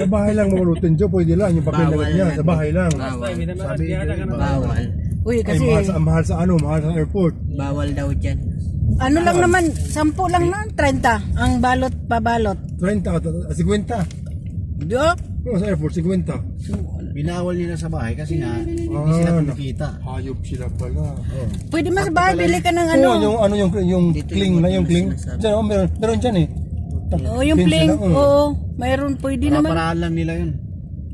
Sa bahay lang maulutin dyan, pwede lang. Yung papel na niya, sa bahay lang. Sabi, bawal. Uy, Ay, kasi mahal sa airport. Bawal daw dyan. ano lang naman, 10 lang na, 30 ang balot, pabalot. 30, 50. Diyo? Sa airport, 50. Binawal nila sa bahay kasi nga hindi sila kumikita. Hayop sila pala. Pwede mo sa bahay, bili ka ng ano. Yung cling na yung cling. Diyan, meron dyan eh. Oo, yung pling, oo. Mayroon, pwede naman. Paraan lang nila yun.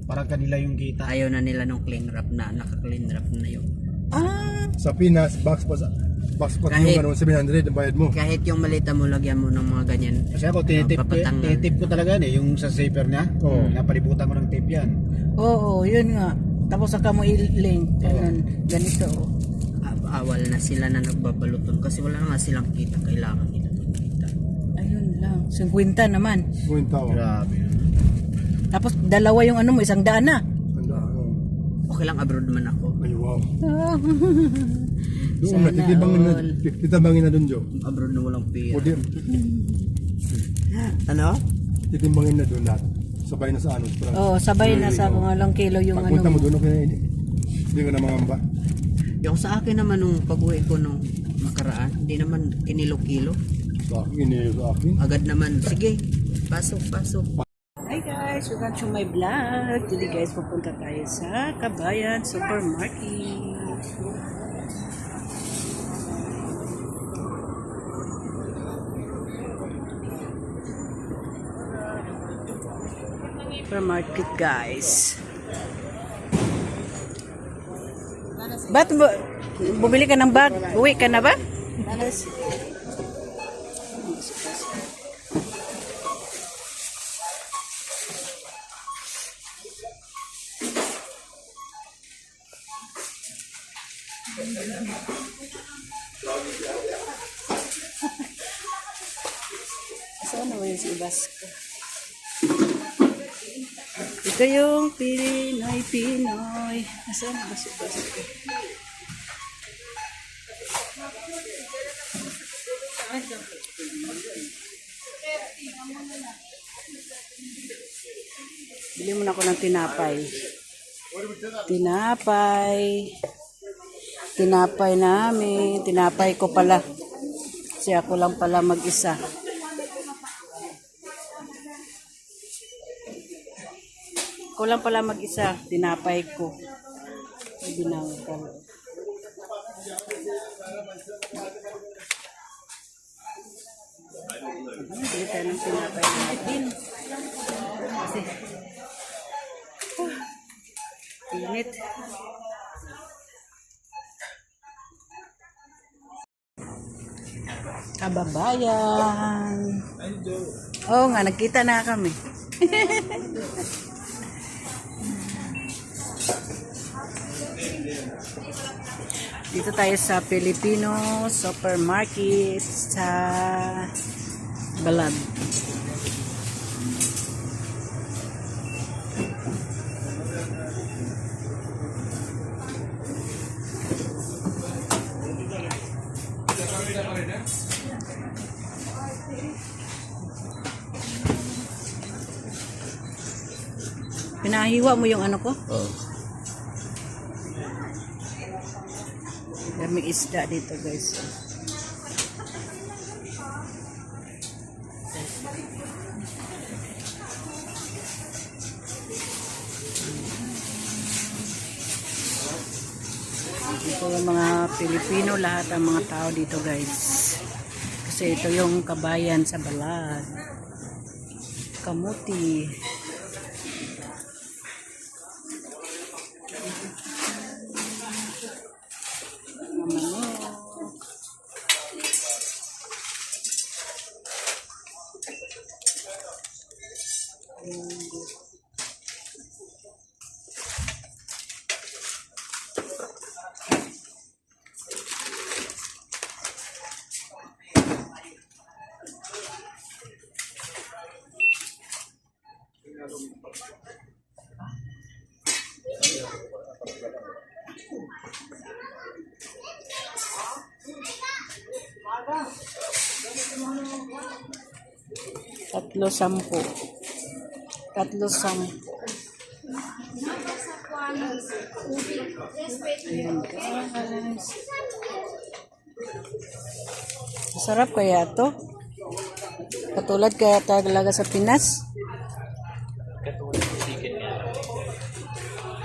Para kanila yung kita. Ayaw na nila nung cling wrap na, naka-clean wrap na yun. Sa Pinas, box pa Kahit- yung 700 ang bayad mo. Kahit yung malita mo, lagyan mo ng mga ganyan. Kasi ako tinitip ko talaga yan eh. Yung sa zipper niya. Oo. Napalibutan ko ng tape yan. Oo, yun nga. Tapos saka mo i-link. Ganito. Oh. Awal na sila na nagbabaluton kasi wala na nga silang kita. Kailangan nila ng kita. Ayun lang. 50 naman. 50. Grabe. Tapos dalawa yung ano mo, 100 na. Okay lang, abroad man ako. Ay, wow. Ah. Doon na, titibangin na doon, Jo. Abroad na walang pera. Pwede, Ano? titimbangin na doon lahat. Sabay na sa ano. Oo, sabay na sa mga lang kilo yung ano. Pagpunta mo doon, okay, hindi ko na mangamba. Yung sa akin naman nung pag-uwi ko nung nakaraan, hindi naman kinilo-kilo. Sa akin, iniyo sa akin. Agad naman, sige, pasok. Hi guys, welcome to my vlog. Today guys, pupunta tayo sa Kabayan Supermarket. Supermarket guys. Ba't bumili ka ng bag? Uwi ka na ba? Saan na yun si Basco? Ito yung Pinoy. Nasaan na ba si Basco? Bili mo na ako ng tinapay. Tinapay namin. Tinapay ko pala. Kasi ako lang pala mag-isa. Ako lang pala mag-isa. Tinapay ko. Binawag ka. Bili tayo ng tinapay natin. Kasi init. Kababayan. Oo nga, nagkita na kami. Dito tayo sa Filipino Supermarket sa Balad. Pinahiwa mo yung ano ko? Oo. Daming isda dito guys. Ito yung mga Pilipino, lahat ang mga tao dito guys. Kasi ito yung kabayan sa Balad. Kamuti. Tatlo, 10. Tatlo 10. Ayan guys. Masarap kaya to? Katulad kaya talaga sa Pinas?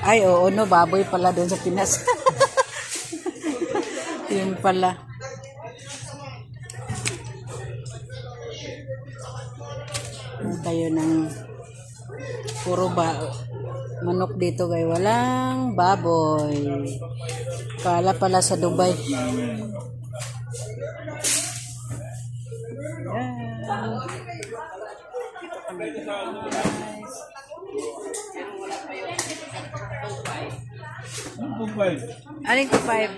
Ay, oo, no, baboy pala doon sa Pinas. Yun pala. Tayo ng puro manok dito guys. Walang baboy. Kala pala sa Dubai. Alin ko 5?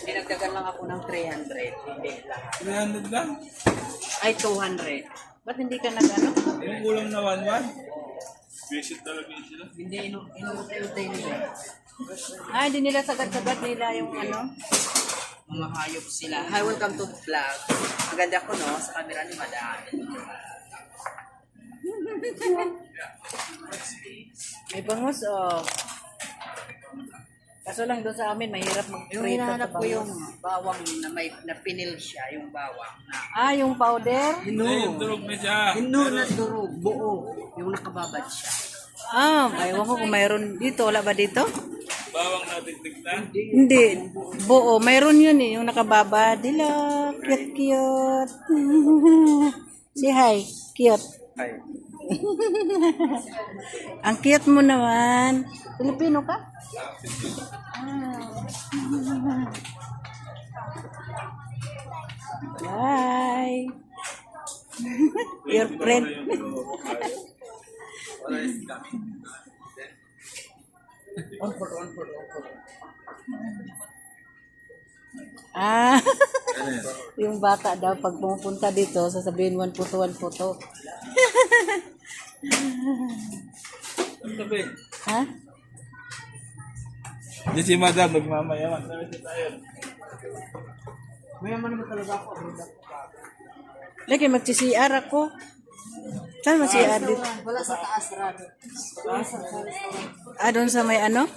Dinagdagan lang ako ng 300. Hindi lang. 300 lang? Ay, 200. Ba't hindi ka nag-ano? Yung kulang na 1-1? Visit talaga yun sila. Hindi, inutay nila. Ah, hindi nila sagat-sagat nila yung ano? Mga hayop sila. Hi, welcome to vlog. Maganda ko, no? Sa camera ni Madam. May bangus, oh. Kaso lang doon sa amin, mahirap Yung mag-prito sa hinahanap ko yung bangus. bawang na pinil siya, yung bawang na Ah, yung powder? Yung durog na siya. Hino na durog, buo. Yung nakababad siya. Ah, aywan ko kung mayroon dito. Wala ba dito? Bawang na tigtig na. Hindi. Buo. Mayroon yun eh. Yung nakababa. Dila. Cute, cute. Say hi. Cute. Ay. Ang cute mo naman. Filipino ka? Hi. Your friend. Ah, yung bata daw pag pumupunta dito, sasabihin 1 puto, 1 puto. Sabi. Ha? Di si Madam, nagmamayaman. Sabi siya tayo. Mayaman naman talaga ako. Lagi magsi-CR ako. Saan mag-CR dito? Wala sa taas, Rado. Ah, doon sa may ano?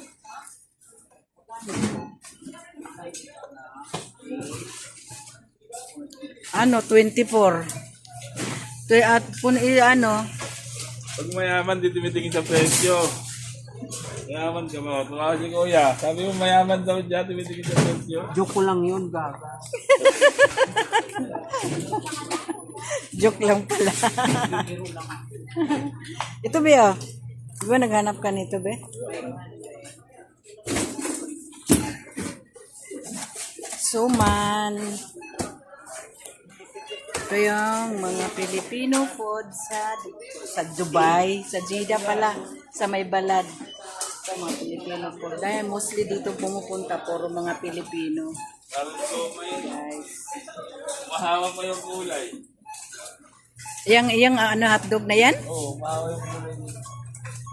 Ano, 24. At ano, Pag mayaman, di tumitingin sa presyo. Mayaman ka ba? Tumawag si Kuya. Sabi mo mayaman daw dyan, tumitingin sa presyo. Joke ko lang yun, gaga. joke lang pala. Ito be, oh. Di ba naghanap ka nito be? Suman. Ito yung mga Filipino food sa Dubai, sa Jeddah pala, sa may balad. Ito mga Filipino food. Dahil mostly dito pumupunta, puro mga Pilipino. Parang ko may Guys. mahawa mo yung kulay. Yang ano, hotdog na yan? Oo, mahawa yung kulay niya.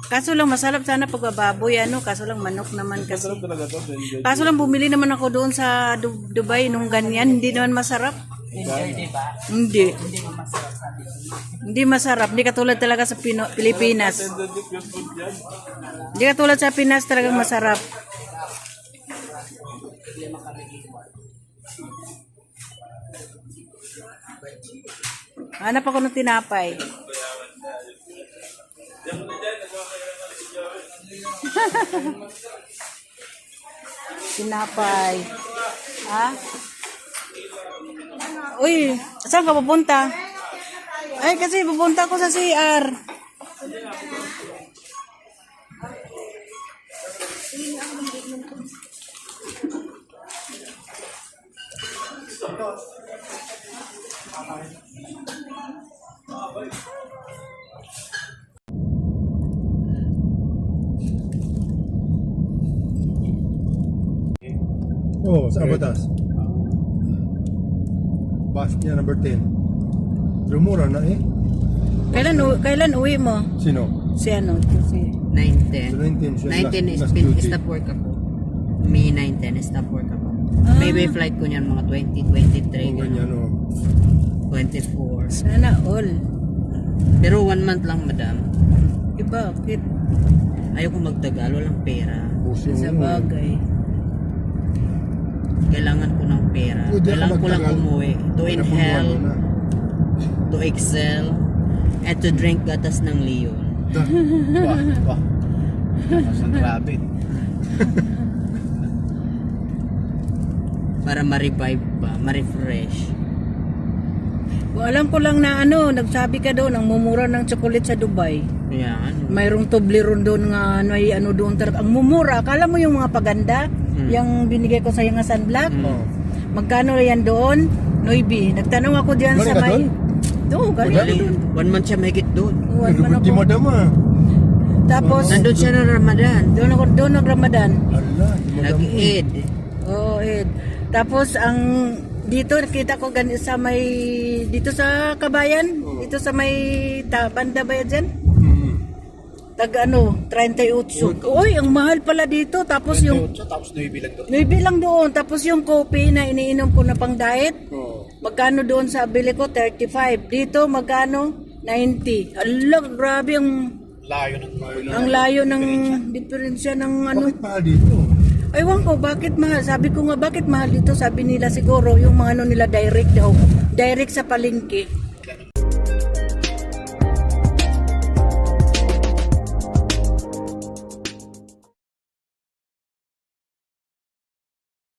Kaso lang masarap sana pagbababoy ano, kaso lang manok naman kasi. Masarap talaga to. Kaso lang bumili naman ako doon sa Dubai nung ganyan, hindi naman masarap. Hindi. Hindi masarap, hindi katulad talaga sa Pilipinas. Tendon yung pure food yan. Hindi katulad sa Pinas talagang masarap. Hanap ako ng tinapay. Tinapay. Ha? Uy, saan ka pupunta? Ay, kasi pupunta ko sa CR. Oh, sa Abatas. Bus niya number 10. Pero mura na eh. Kailan uwi mo? Sino? Si ano? Si 9:10. So 19 siya. 19 is last duty. stop work ako. May 9:10 stop work ako. Maybe flight ko niyan mga 20, 23, Oh, ganyan oh. 24. sana all. Pero 1 month lang, madam. Eh, bakit? Ayoko magtagal, walang pera. Puso Sa mo. bagay. Kailangan ko ng pera. Pwede ka Kailangan ko lang magtagal. umuwi. To inhale, Napunuan mo na. to excel, and to drink gatas ng leon. Wah. Mas ang grabe. Para ma-revive ba, ma-refresh. Alam ko lang na ano, nagsabi ka doon, ang mumura ng chocolate sa Dubai. Kaya ano. Mayroong Toblerone doon nga may ano doon talaga. Ang mumura, akala mo yung mga paganda, yung binigay ko sa yung sunblock. Magkano yan doon? Noibi. Nagtanong ako diyan Galing sa ka may... doon? Oo, galing ako doon. 1 month siya mahigit doon. Uwan man Di ako. madam ah. Tapos, Nandun siya ng Ramadan. doon nag-Ramadan. Ala, di madam. Nag-Eid. Oo, Ed. Tapos, ang dito nakita ko sa may dito sa Kabayan, dito sa may banda ba yan dyan? Tag ano, 38. Uy, ang mahal pala dito. Tapos yung Tapos naibilang doon. may bilang doon. Tapos yung coffee na iniinom ko na pang diet, magkano doon sa bili ko? 35. Dito magkano? 90. Ala, grabe ang layo ng diferensya ng ano. Bakit mahal dito? Ewan ko, bakit mahal? Sabi ko nga, bakit mahal dito? Sabi nila siguro, yung mga ano nila direct daw. Direct sa palengke.